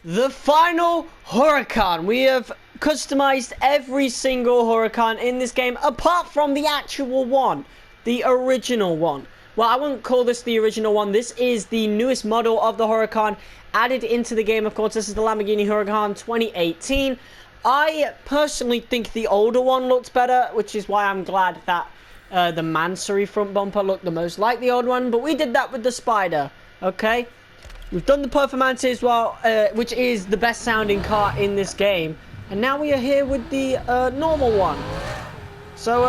The final Huracan. We have customized every single Huracan in this game apart from the actual one, the original one. Well, I wouldn't call this the original one. This is the newest model of the Huracan added into the game. Of course, this is the Lamborghini Huracan 2018. I personally think the older one looks better, which is why I'm glad that the Mansory front bumper looked the most like the old one. But we did that with the Spider, okay? We've done the Performance as well, which is the best sounding car in this game. And now we are here with the normal one. So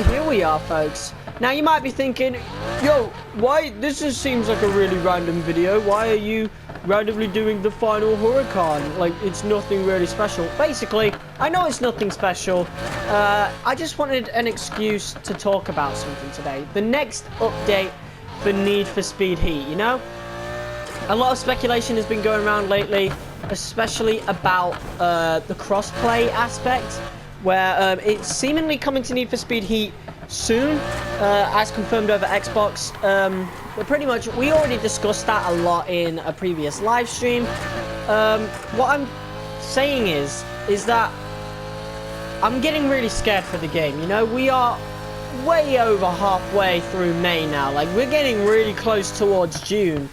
here we are, folks. Now you might be thinking, yo, why? This just seems like a really random video. Why are you randomly doing the final Huracan? Like, it's nothing really special. Basically, I know it's nothing special. I just wanted an excuse to talk about something today. The next update for Need for Speed Heat, you know? A lot of speculation has been going around lately, especially about the crossplay aspect, where it's seemingly coming to Need for Speed Heat soon, as confirmed over Xbox. But pretty much, we already discussed that a lot in a previous live stream. What I'm saying is that I'm getting really scared for the game. You know, we are way over halfway through May now. Like, we're getting really close towards June.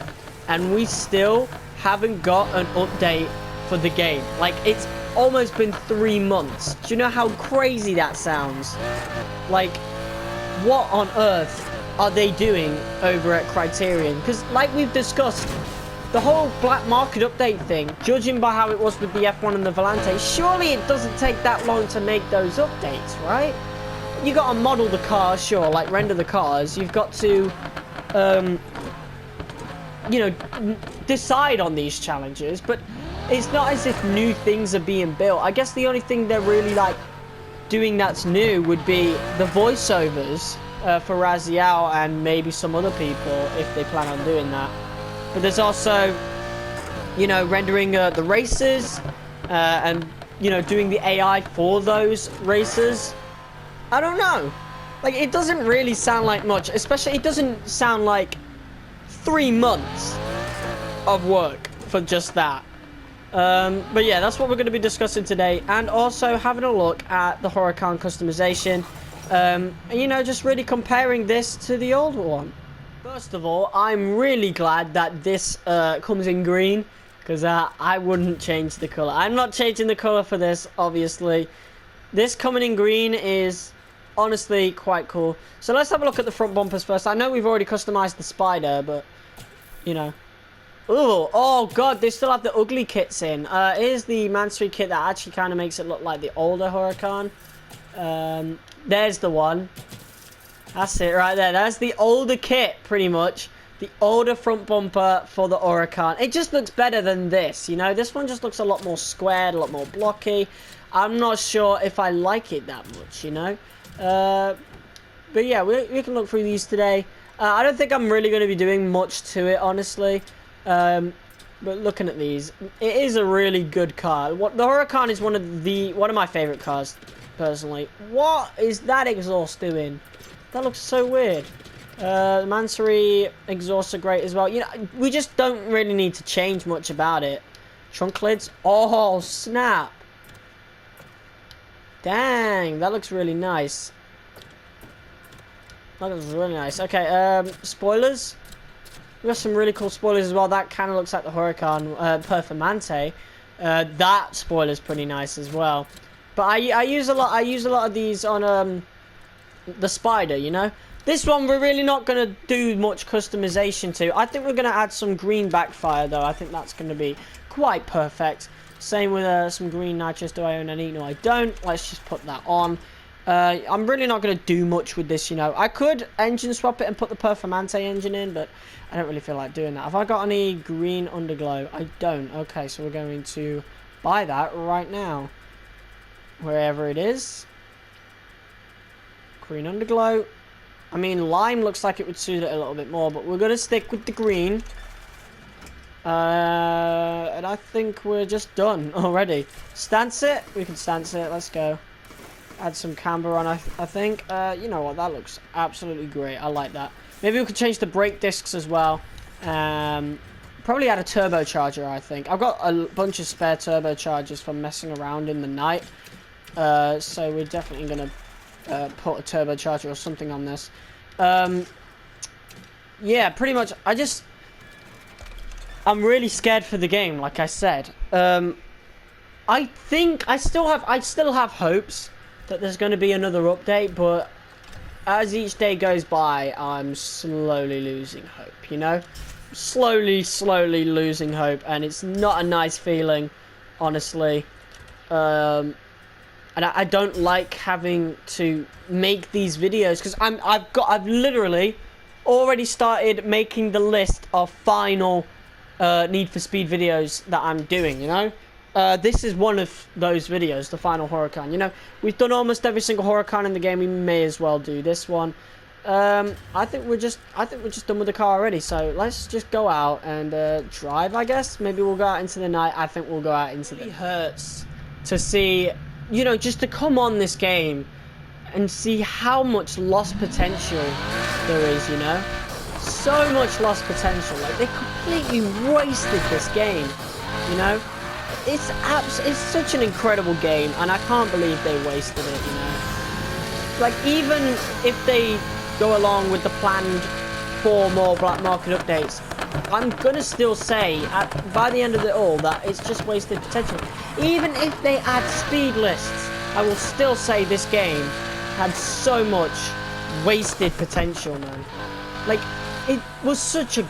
And we still haven't got an update for the game. Like, it's almost been 3 months. Do you know how crazy that sounds? Like, what on earth are they doing over at Criterion? Because, like we've discussed, the whole black market update thing, judging by how it was with the F1 and the Volante, surely it doesn't take that long to make those updates, right? You got to model the cars, sure, like render the cars. You've got to, you know, decide on these challenges, but it's not as if new things are being built. I guess the only thing they're really like doing that's new would be the voiceovers for Raziel and maybe some other people if they plan on doing that. But there's also, you know, rendering the races and, you know, doing the AI for those races. I don't know. Like, it doesn't really sound like much, especially it doesn't sound like 3 months of work for just that. But yeah, that's what we're going to be discussing today, and also having a look at the Huracan customization, and you know, just really comparing this to the old one. First of all, I'm really glad that this comes in green, because I wouldn't change the color. I'm not changing the color for this, obviously. This coming in green is honestly quite cool. So let's have a look at the front bumpers first. I know we've already customized the Spider, but you know. Ooh, oh god, they still have the ugly kits in. Here's the Mansory kit that actually kind of makes it look like the older Huracan. There's the one. That's it right there. That's the older kit, pretty much. The older front bumper for the Huracan. It just looks better than this, you know. This one just looks a lot more squared, a lot more blocky. I'm not sure if I like it that much, you know. But yeah, we can look through these today. I don't think I'm really going to be doing much to it, honestly. But looking at these, it is a really good car. The Huracan is one of my favorite cars, personally. What is that exhaust doing? That looks so weird. The Mansory exhausts are great as well. You know, we just don't really need to change much about it. Trunk lids. Oh, snap. Dang, that looks really nice. That looks really nice. Okay, spoilers. We got some really cool spoilers as well. That kind of looks like the Huracan Performante. That spoiler's pretty nice as well. But I use a lot. I use a lot of these on the Spider. You know, this one we're really not gonna do much customization to. I think we're gonna add some green backfire though. I think that's gonna be quite perfect. Same with some green nitrous. Do I own any? No, I don't. Let's just put that on. I'm really not going to do much with this, you know. I could engine swap it and put the Performante engine in, but I don't really feel like doing that. Have I got any green underglow? I don't. Okay, so we're going to buy that right now. Wherever it is. Green underglow. I mean, lime looks like it would suit it a little bit more, but we're going to stick with the green. And I think we're just done already. Stance it. We can stance it. Let's go. Add some camber on, I think. You know what? That looks absolutely great. I like that. Maybe we could change the brake discs as well. probably add a turbocharger, I think. I've got a bunch of spare turbochargers from messing around in the night. So we're definitely going to put a turbocharger or something on this. Yeah, pretty much. I'm really scared for the game, like I said. I think I still have hopes that there's going to be another update, but as each day goes by, I'm slowly losing hope, you know? Slowly losing hope, and it's not a nice feeling, honestly. And I don't like having to make these videos, because I've literally already started making the list of final Need for Speed videos that I'm doing, you know? This is one of those videos, the final Huracan. You know, we've done almost every single Huracan in the game. We may as well do this one. I think we're just done with the car already. So let's just go out and drive. I guess maybe we'll go out into the night. I think we'll go out into the. It hurts to see, you know, just to come on this game and see how much lost potential there is. You know, so much lost potential. Like they completely wasted this game. You know. It's such an incredible game, and I can't believe they wasted it, you know. Like, even if they go along with the planned 4 more black market updates, I'm gonna still say, by the end of it all, that it's just wasted potential. Even if they add speed lists, I will still say this game had so much wasted potential, man. Like, it was such a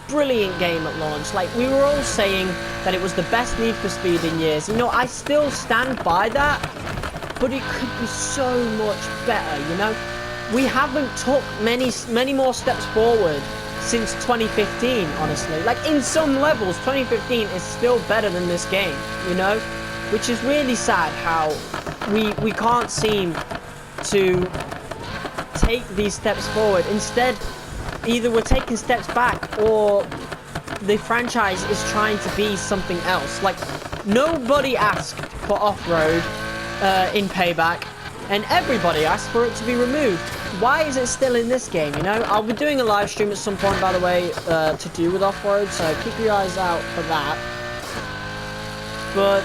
brilliant game at launch. Like, we were all saying that it was the best Need for Speed in years. You know, I still stand by that, but it could be so much better, you know? We haven't took many more steps forward since 2015, honestly. Like, in some levels, 2015 is still better than this game, you know? Which is really sad how we can't seem to take these steps forward. Instead, either we're taking steps back or the franchise is trying to be something else. Like, nobody asked for off-road in Payback, and everybody asked for it to be removed. Why is it still in this game, you know? I'll be doing a live stream at some point, by the way, to do with off-road, so keep your eyes out for that. But,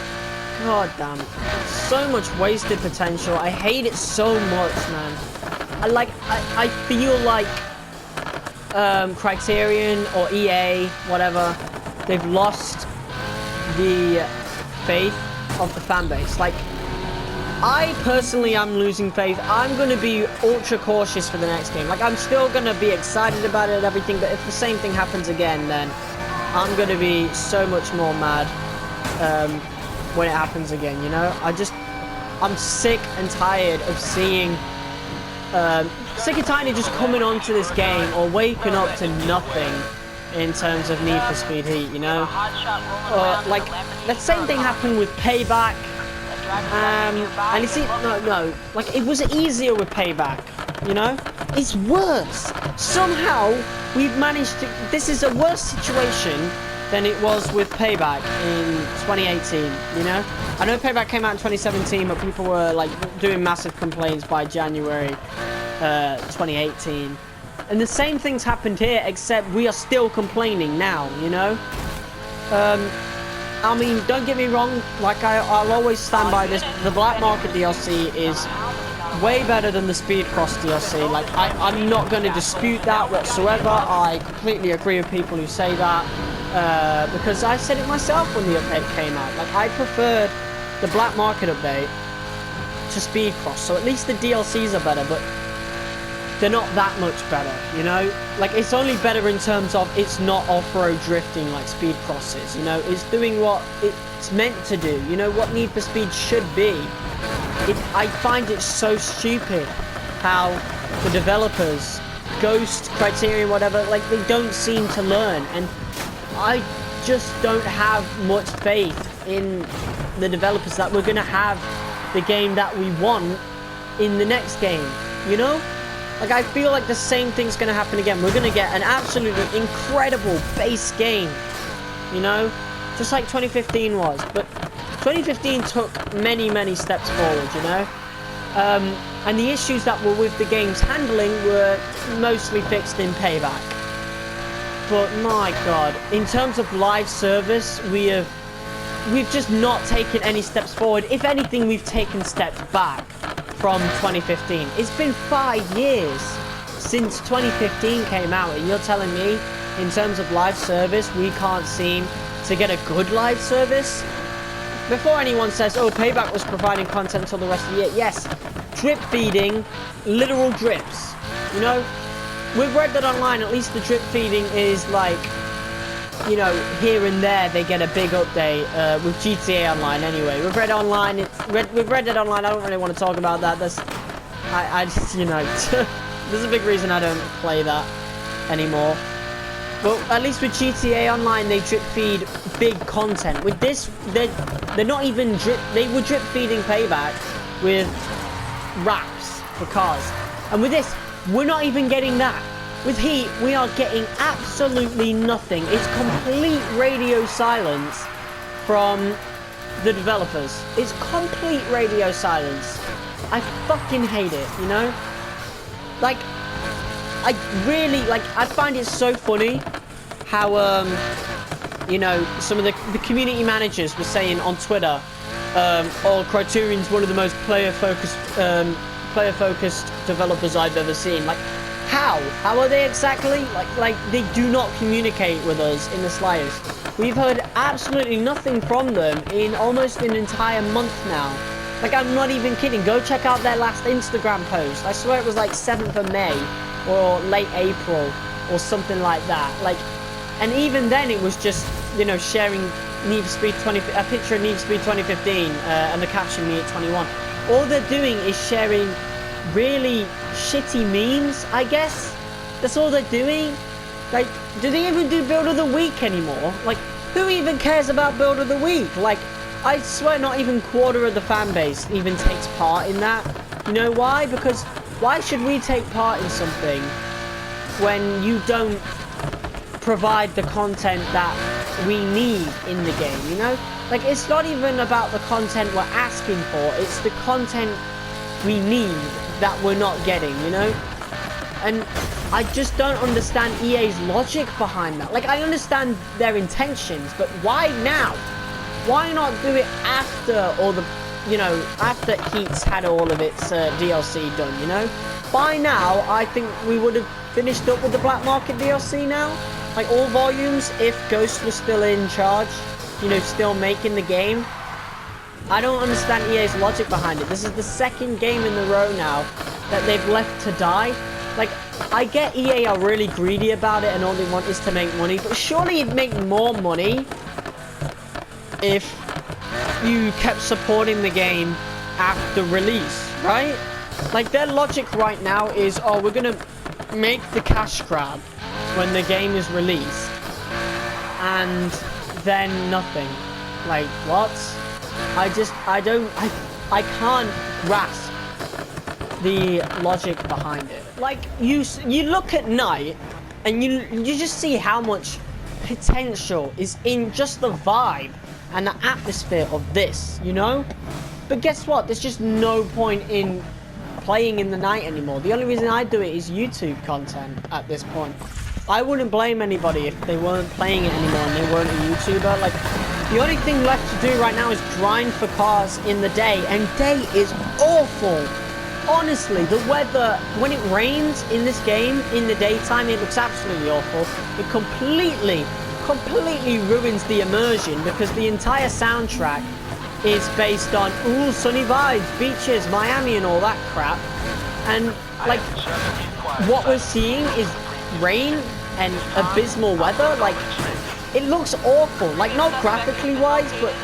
god damn, so much wasted potential. I hate it so much, man. I feel like Criterion or EA, whatever, they've lost the faith of the fan base. Like, I personally am losing faith. I'm going to be ultra cautious for the next game. Like, I'm still going to be excited about it and everything, but if the same thing happens again, then I'm going to be so much more mad when it happens again, you know? I'm sick and tired of seeing sick and tired of just coming onto this game or waking up to nothing in terms of Need for Speed Heat, you know? Like, the same thing happened with Payback. And you see, no, like, it was easier with Payback, you know? It's worse. Somehow, we've managed to, this is a worse situation than it was with Payback in 2018, you know? I know Payback came out in 2017, but people were, like, doing massive complaints by January 2018. And the same things happened here, except we are still complaining now, you know? I mean, don't get me wrong, like, I'll always stand by this. The Black Market DLC is way better than the Speed Cross DLC. Like, I'm not going to dispute that whatsoever. I completely agree with people who say that, because I said it myself when the update came out. Like, I preferred the Black Market update to Speed Cross, so at least the DLCs are better, but they're not that much better, you know? Like, it's only better in terms of it's not off-road drifting like Speed Cross is, you know? It's doing what it's meant to do, you know, what Need for Speed should be. I find it so stupid how the developers, Ghost, Criterion, whatever, like, they don't seem to learn, and I just don't have much faith in the developers that we're gonna have the game that we want in the next game, you know? Like, I feel like the same thing's going to happen again. We're going to get an absolutely incredible base game, you know? Just like 2015 was. But 2015 took many steps forward, you know? And the issues that were with the game's handling were mostly fixed in Payback. But my God, in terms of live service, we've just not taken any steps forward. If anything, we've taken steps back from 2015. It's been 5 years since 2015 came out, and you're telling me, in terms of live service, we can't seem to get a good live service? Before anyone says, oh, Payback was providing content till the rest of the year, yes, drip feeding, literal drips, you know? With Red Dead Online, at least the drip feeding is like, you know, here and there they get a big update. With GTA Online anyway. With Red Online, with Red Dead Online, I don't really want to talk about that. I just, you know, there's a big reason I don't play that anymore. But at least with GTA Online, they drip feed big content. With this, they're not even drip. They were drip feeding Payback with wraps for cars, and with this, we're not even getting that. With Heat, we are getting absolutely nothing. It's complete radio silence from the developers. It's complete radio silence. I fucking hate it, you know? Like, I find it so funny how, you know, some of the community managers were saying on Twitter, oh, Criterion's one of the most player-focused developers I've ever seen. Like, how? How are they exactly? Like they do not communicate with us in the slightest. We've heard absolutely nothing from them in almost an entire month now. Like, I'm not even kidding. Go check out their last Instagram post. I swear it was like 7th of May or late April or something like that. Like, and even then it was just, you know, sharing Need for Speed a picture of Need for Speed 2015 and the caption me at 21. All they're doing is sharing really shitty memes, I guess. That's all they're doing. Like, do they even do Build of the Week anymore? Like, who even cares about Build of the Week? Like, I swear not even quarter of the fan base even takes part in that. You know why? Because why should we take part in something when you don't provide the content that we need in the game, you know? Like, it's not even about the content we're asking for, it's the content we need that we're not getting, you know? And I just don't understand EA's logic behind that. Like, I understand their intentions, but why now? Why not do it after all the, you know, after Heat's had all of its DLC done, you know? By now, I think we would have finished up with the Black Market DLC now. Like, all volumes, if Ghost was still in charge, you know, still making the game. I don't understand EA's logic behind it. This is the second game in the row now that they've left to die. Like, I get EA are really greedy about it and all they want is to make money, but surely it'd make more money if you kept supporting the game after release, right? Like, their logic right now is, oh, we're gonna make the cash grab when the game is released, and then nothing. Like, what? I can't grasp the logic behind it. Like, you look at Night, and you just see how much potential is in just the vibe and the atmosphere of this, you know? But guess what? There's just no point in playing in the night anymore. The only reason I do it is YouTube content at this point. I wouldn't blame anybody if they weren't playing it anymore and they weren't a YouTuber. Like, the only thing left to do right now is grind for cars in the day, and day is awful. Honestly, the weather, when it rains in this game in the daytime, it looks absolutely awful. It completely ruins the immersion, because the entire soundtrack is based on, ooh, sunny vibes, beaches, Miami and all that crap. And, like, what we're seeing is rain and abysmal weather. Like, it looks awful. Like, not graphically wise, but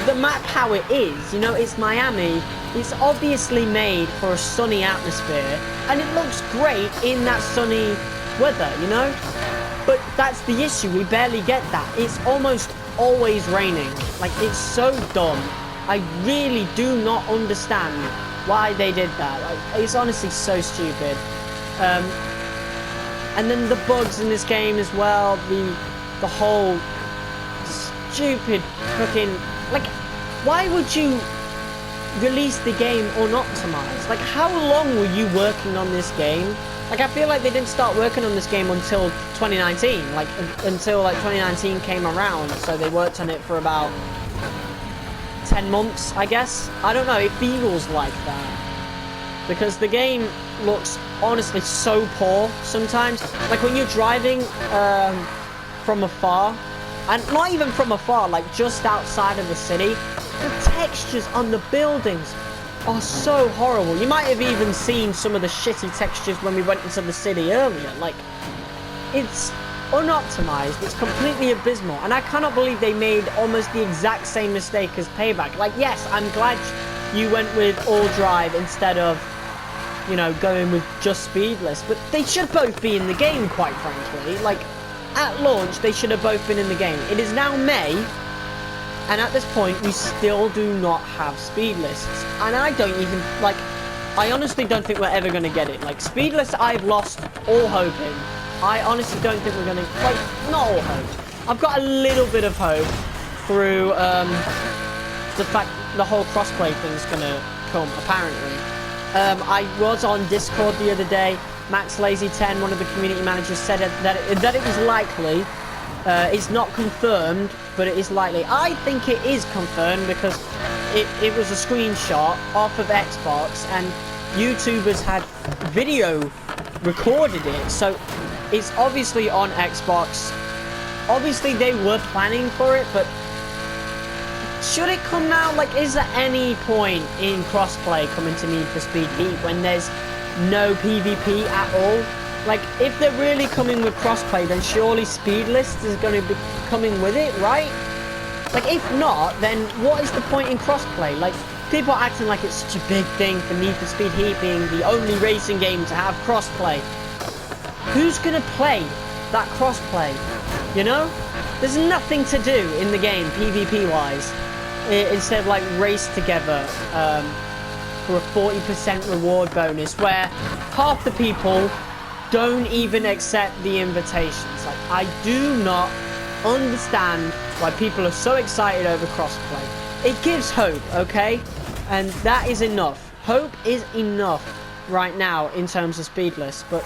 the map how it is, you know, it's Miami. It's obviously made for a sunny atmosphere, and it looks great in that sunny weather, you know? But that's the issue, we barely get that. It's almost always raining. Like, it's so dumb. I really do not understand why they did that. Like, it's honestly so stupid. And then the bugs in this game as well, the whole stupid fucking, like, why would you release the game unoptimized? Like, how long were you working on this game Like, I feel like they didn't start working on this game until 2019. Like, until, like, 2019 came around. So they worked on it for about 10 months, I guess. I don't know. It feels like that. Because the game looks, honestly, so poor sometimes. Like, when you're driving from afar, and not even from afar, like, just outside of the city, the textures on the buildings are so horrible. You might have even seen some of the shitty textures when we went into the city earlier. Like, it's unoptimized. It's completely abysmal. And I cannot believe they made almost the exact same mistake as Payback. Like, yes, I'm glad you went with all drive instead of, you know, going with just speedless. But they should both be in the game, quite frankly. Like, at launch, they should have both been in the game. It is now May. And at this point, we still do not have speedless. And I don't even, like, I honestly don't think we're ever going to get it. Like, speedless, I've lost all hope in. I honestly don't think we're going to, like, not all hope. I've got a little bit of hope through the fact the whole crossplay thing's going to come, apparently. I was on Discord the other day. Max Lazy 10, one of the community managers, said that it was likely. It's not confirmed, but it is likely. I think it is confirmed because it was a screenshot off of Xbox and YouTubers had video recorded it. So it's obviously on Xbox. Obviously they were planning for it, but should it come now? Like, is there any point in crossplay coming to Need for Speed Heat when there's no PvP at all? Like, if they're really coming with crossplay, then surely Speedless is going to be coming with it, right? Like, if not, then what is the point in crossplay? Like, people are acting like it's such a big thing for Need for Speed Heat being the only racing game to have crossplay. Who's going to play that crossplay? You know? There's nothing to do in the game, PvP-wise, instead of, like, race together for a 40% reward bonus, where half the people don't even accept the invitations. Like, I do not understand why people are so excited over crossplay. It gives hope, okay? And that is enough. Hope is enough right now in terms of speedless. But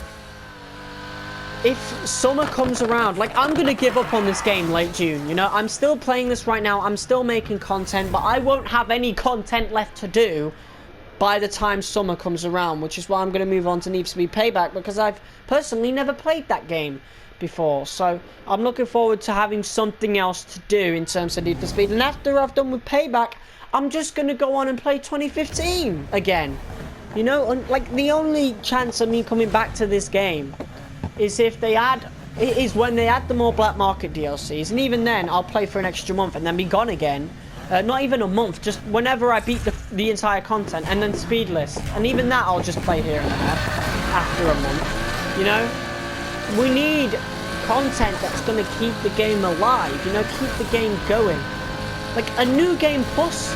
if summer comes around, like, I'm gonna give up on this game late June, you know? I'm still playing this right now. I'm still making content, but I won't have any content left to do by the time summer comes around, which is why I'm going to move on to Need for Speed Payback, because I've personally never played that game before. So I'm looking forward to having something else to do in terms of Need for Speed. And after I've done with Payback, I'm just going to go on and play 2015 again. You know, and, like, the only chance of me coming back to this game is if they add, is when they add the more black market DLCs. And even then, I'll play for an extra month and then be gone again. Not even a month, just whenever I beat the entire content, and then speedless. And even that I'll just play here and there after a month, you know? We need content that's going to keep the game alive, you know, keep the game going. Like, a new game plus,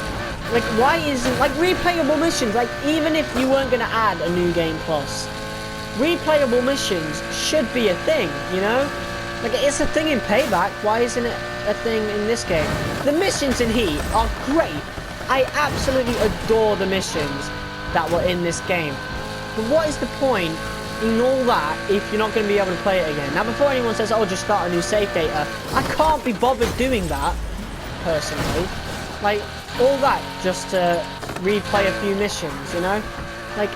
like, why isn't, like, replayable missions, like, even if you weren't going to add a new game plus, replayable missions should be a thing, you know? Like, it's a thing in Payback, why isn't it a thing in this game? The missions in Heat are great. I absolutely adore the missions that were in this game. But what is the point in all that if you're not going to be able to play it again? Now, before anyone says, oh, just start a new save data, I can't be bothered doing that, personally. Like, all that just to replay a few missions, you know? Like,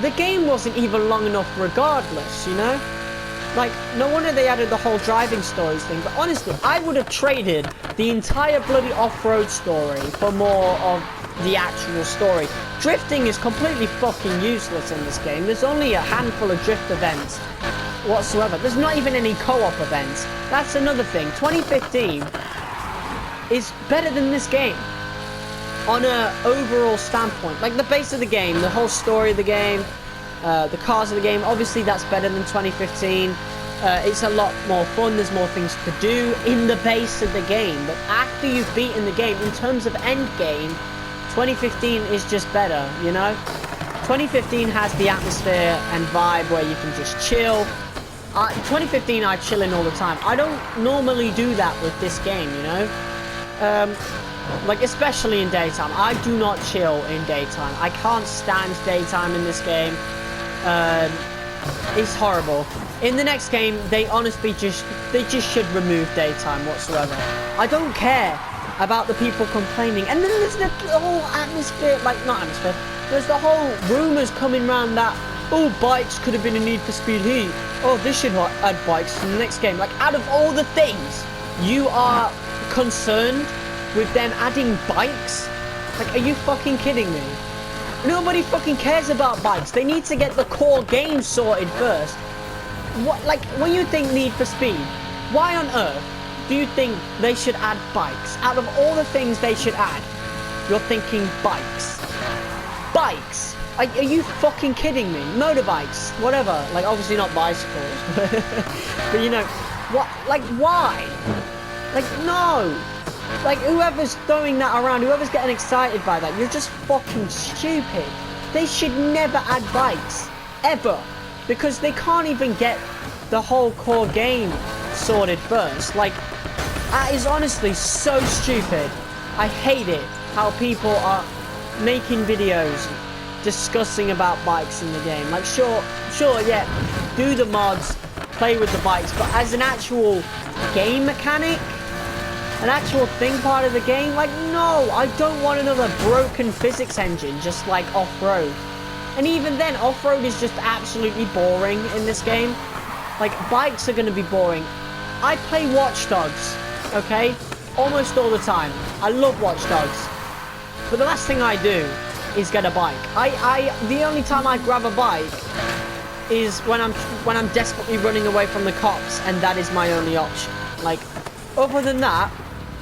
the game wasn't even long enough regardless, you know? Like, no wonder they added the whole driving stories thing, but honestly, I would have traded the entire bloody off-road story for more of the actual story. Drifting is completely fucking useless in this game. There's only a handful of drift events whatsoever. There's not even any co-op events. That's another thing. 2015 is better than this game on a overall standpoint. Like, the base of the game, the whole story of the game, the cars of the game, obviously that's better than 2015. It's a lot more fun, there's more things to do in the base of the game, but after you've beaten the game, in terms of end game, 2015 is just better, you know? 2015 has the atmosphere and vibe where you can just chill. 2015 I chill in all the time. I don't normally do that with this game, you know? Like, especially in daytime. I do not chill in daytime. I can't stand daytime in this game. is horrible. In the next game, they honestly just should remove daytime whatsoever. I don't care about the people complaining. And then there's the whole atmosphere, like, not atmosphere, there's the whole rumours coming around that, oh, bikes could have been a Need for Speed Heat. Oh, this should add bikes in the next game. Like, out of all the things you are concerned with them adding bikes? Like, are you fucking kidding me? Nobody fucking cares about bikes. They need to get the core game sorted first. What, like, when you think Need for Speed, why on earth do you think they should add bikes? Out of all the things they should add, you're thinking bikes. Bikes? Are you fucking kidding me? Motorbikes, whatever. Like, obviously not bicycles. But, you know, what? Like, why? Like, no. Like, whoever's throwing that around, whoever's getting excited by that, you're just fucking stupid. They should never add bikes. Ever. Because they can't even get the whole core game sorted first. Like, that is honestly so stupid. I hate it how people are making videos discussing about bikes in the game. Like, sure, yeah, do the mods, play with the bikes, but as an actual game mechanic, an actual thing part of the game, like, no, I don't want another broken physics engine just like off-road. And even then, off-road is just absolutely boring in this game. Like, bikes are going to be boring. I play Watch Dogs, okay? Almost all the time. I love Watch Dogs. But the last thing I do is get a bike. The only time I grab a bike is when I'm desperately running away from the cops, and that is my only option. Like, other than that,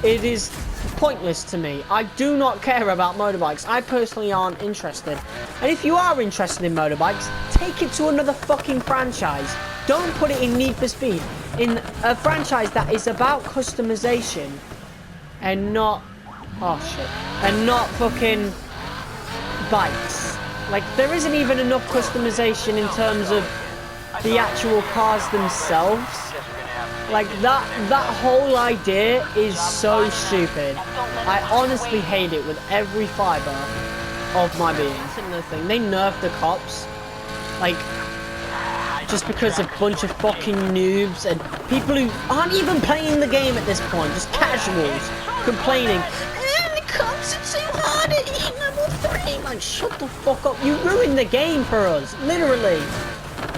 it is pointless to me. I do not care about motorbikes. I personally aren't interested. And if you are interested in motorbikes, take it to another fucking franchise. Don't put it in Need for Speed. In a franchise that is about customization and not... oh, shit. And not fucking bikes. Like, there isn't even enough customization in terms of the actual cars themselves. Like, that whole idea is so stupid. I honestly hate it with every fiber of my being. That's another thing. They nerfed the cops. Like, just because of a bunch of fucking noobs and people who aren't even playing the game at this point. Just casuals complaining. The cops are too hard at Heat level 3. Like, shut the fuck up. You ruined the game for us. Literally.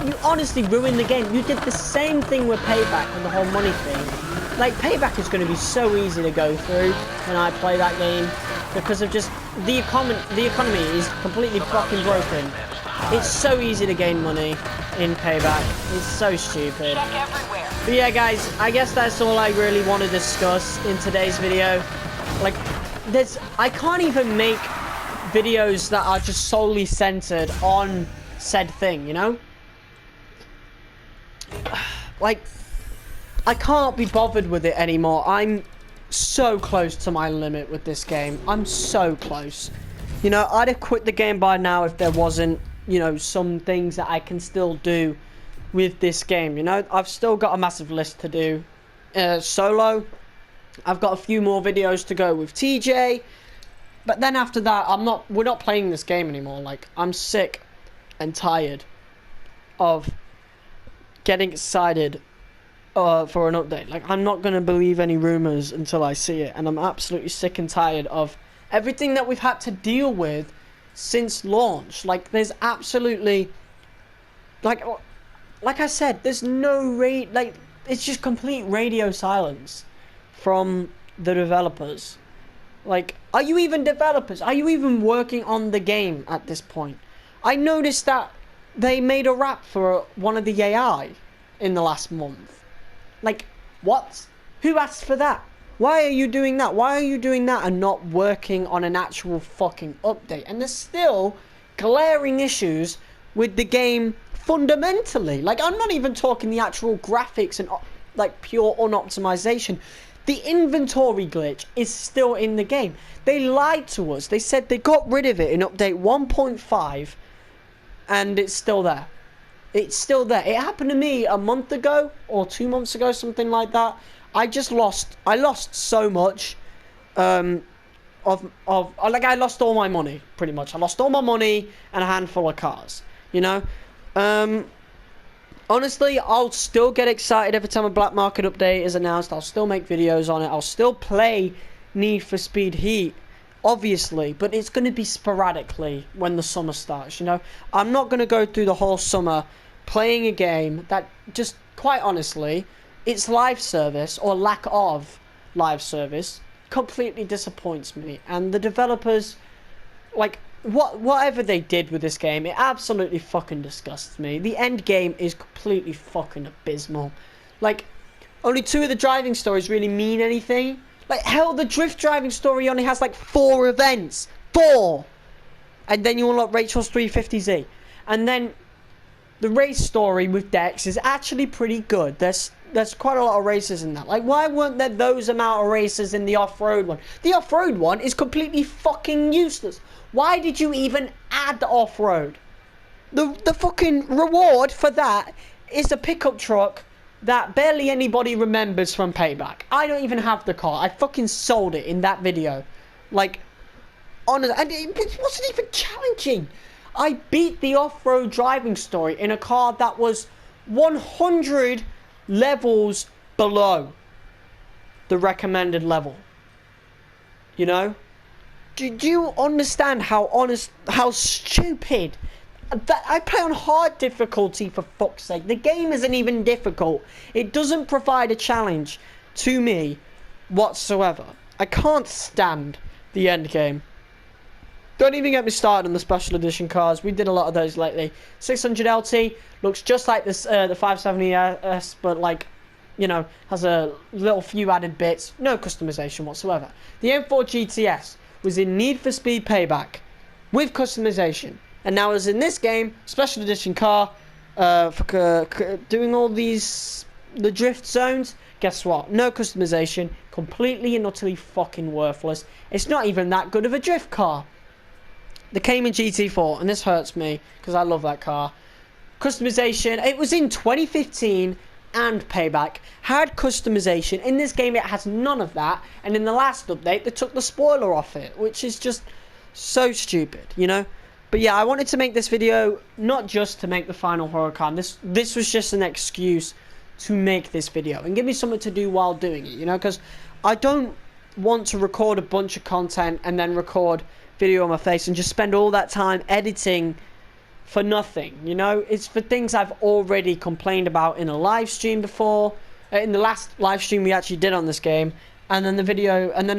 You honestly ruined the game. You did the same thing with Payback with the whole money thing. Like, Payback is going to be so easy to go through when I play that game because of just the economy is completely fucking broken. It's so easy to gain money in Payback. It's so stupid. But yeah, guys, I guess that's all I really want to discuss in today's video. Like, I can't even make videos that are just solely centered on said thing, you know? Like, I can't be bothered with it anymore. I'm so close to my limit with this game. I'm so close. You know, I'd have quit the game by now if there wasn't, you know, some things that I can still do with this game. You know, I've still got a massive list to do solo. I've got a few more videos to go with TJ. But then after that, we're not playing this game anymore. Like, I'm sick and tired of getting excited for an update. Like, I'm not going to believe any rumors until I see it. And I'm absolutely sick and tired of everything that we've had to deal with since launch. Like, there's absolutely... Like I said, there's no... Like, it's just complete radio silence from the developers. Like, are you even developers? Are you even working on the game at this point? I noticed that they made a rap for one of the AI in the last month. Like, what? Who asked for that? Why are you doing that? Why are you doing that and not working on an actual fucking update? And there's still glaring issues with the game fundamentally. Like, I'm not even talking the actual graphics and, like, pure unoptimization. The inventory glitch is still in the game. They lied to us. They said they got rid of it in update 1.5. And it's still there. It's still there. It happened to me a month ago or 2 months ago, something like that. I lost so much like, I lost all my money, pretty much. I lost all my money and a handful of cars, you know? Honestly, I'll still get excited every time a black market update is announced. I'll still make videos on it. I'll still play Need for Speed Heat, obviously, but it's going to be sporadically when the summer starts, you know? I'm not going to go through the whole summer playing a game that just, quite honestly, its live service, or lack of live service, completely disappoints me. And the developers, like, whatever they did with this game, it absolutely fucking disgusts me. The end game is completely fucking abysmal. Like, only 2 of the driving stories really mean anything. Like, hell, the drift driving story only has like 4 events. 4! And then you unlock Rachel's 350Z. And then the race story with Dex is actually pretty good. There's quite a lot of races in that. Like, why weren't there those amount of races in the off-road one? The off-road one is completely fucking useless. Why did you even add off-road? The fucking reward for that is a pickup truck that barely anybody remembers from Payback. I don't even have the car. I fucking sold it in that video. Like, honestly, and it wasn't even challenging. I beat the off-road driving story in a car that was 100 levels below the recommended level. You know? Do you understand how stupid that I play on hard difficulty, for fuck's sake? The game isn't even difficult. It doesn't provide a challenge to me whatsoever. I can't stand the end game. Don't even get me started on the special edition cars. We did a lot of those lately. 600 LT looks just like this the 570S, but like, you know, has a little few added bits. No customization whatsoever. The M4 GTS was in Need for Speed Payback with customization, and now is in this game, special edition car, for doing all these the drift zones. Guess what? No customization, completely and utterly fucking worthless. It's not even that good of a drift car. The Cayman GT4, and this hurts me because I love that car. Customization, it was in 2015 and Payback, had customization. In this game it has none of that, and in the last update they took the spoiler off it, which is just so stupid, you know? But yeah, I wanted to make this video not just to make the final Huracan. This was just an excuse to make this video and give me something to do while doing it, you know? Because I don't want to record a bunch of content and then record video on my face and just spend all that time editing for nothing, you know? It's for things I've already complained about in a live stream before, in the last live stream we actually did on this game, and then a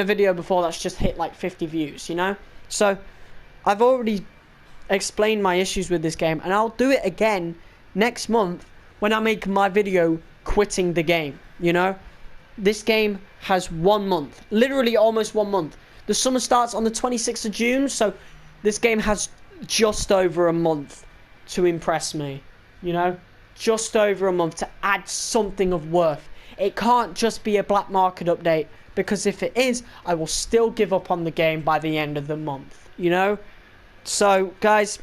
video before that's just hit like 50 views, you know? So I've already explained my issues with this game, and I'll do it again next month when I make my video quitting the game, you know? This game has 1 month, literally almost 1 month. The summer starts on the 26th of June, so this game has just over a month to impress me, you know? Just over a month to add something of worth. It can't just be a black market update, because if it is, I will still give up on the game by the end of the month, you know? So, guys,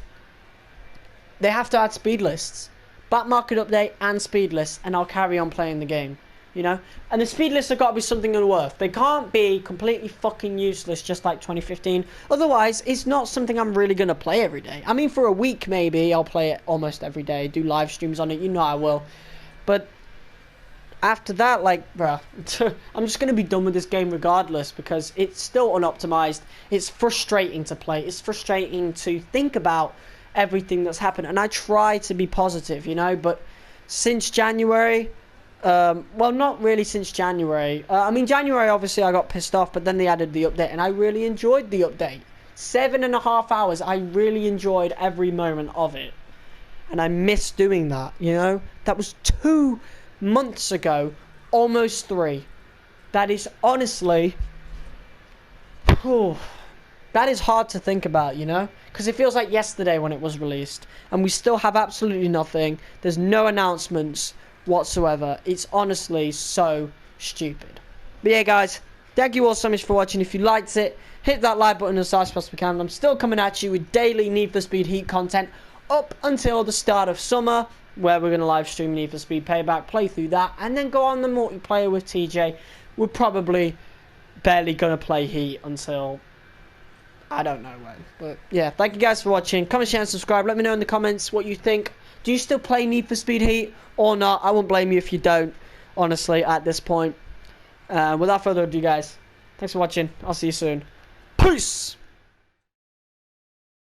they have to add speed lists. Black market update and speed lists, and I'll carry on playing the game. You know, and the speed lists have got to be something of worth. They can't be completely fucking useless just like 2015. Otherwise, it's not something I'm really going to play every day. I mean, for a week maybe I'll play it almost every day, do live streams on it, you know I will. But after that, like, bruh, I'm just going to be done with this game regardless, because it's still unoptimized. It's frustrating to play. It's frustrating to think about everything that's happened. And I try to be positive, you know, but since January... well, not really since January. I mean, January, obviously, I got pissed off, but then they added the update, and I really enjoyed the update. 7.5 hours, I really enjoyed every moment of it. And I miss doing that, you know? That was 2 months ago, almost 3. That is honestly... that is hard to think about, you know? Because it feels like yesterday when it was released, and we still have absolutely nothing. There's no announcements whatsoever. It's honestly so stupid. But yeah, guys, thank you all so much for watching. If you liked it, hit that like button as fast as possible can. I'm still coming at you with daily Need for Speed Heat content up until the start of summer, where we're going to live stream Need for Speed Payback, play through that, and then go on the multiplayer with TJ. We're probably barely going to play Heat until I don't know when. But yeah, thank you guys for watching. Comment, share, and subscribe. Let me know in the comments what you think. Do you still play Need for Speed Heat or not? I won't blame you if you don't, honestly, at this point. Without further ado, guys, thanks for watching. I'll see you soon. Peace!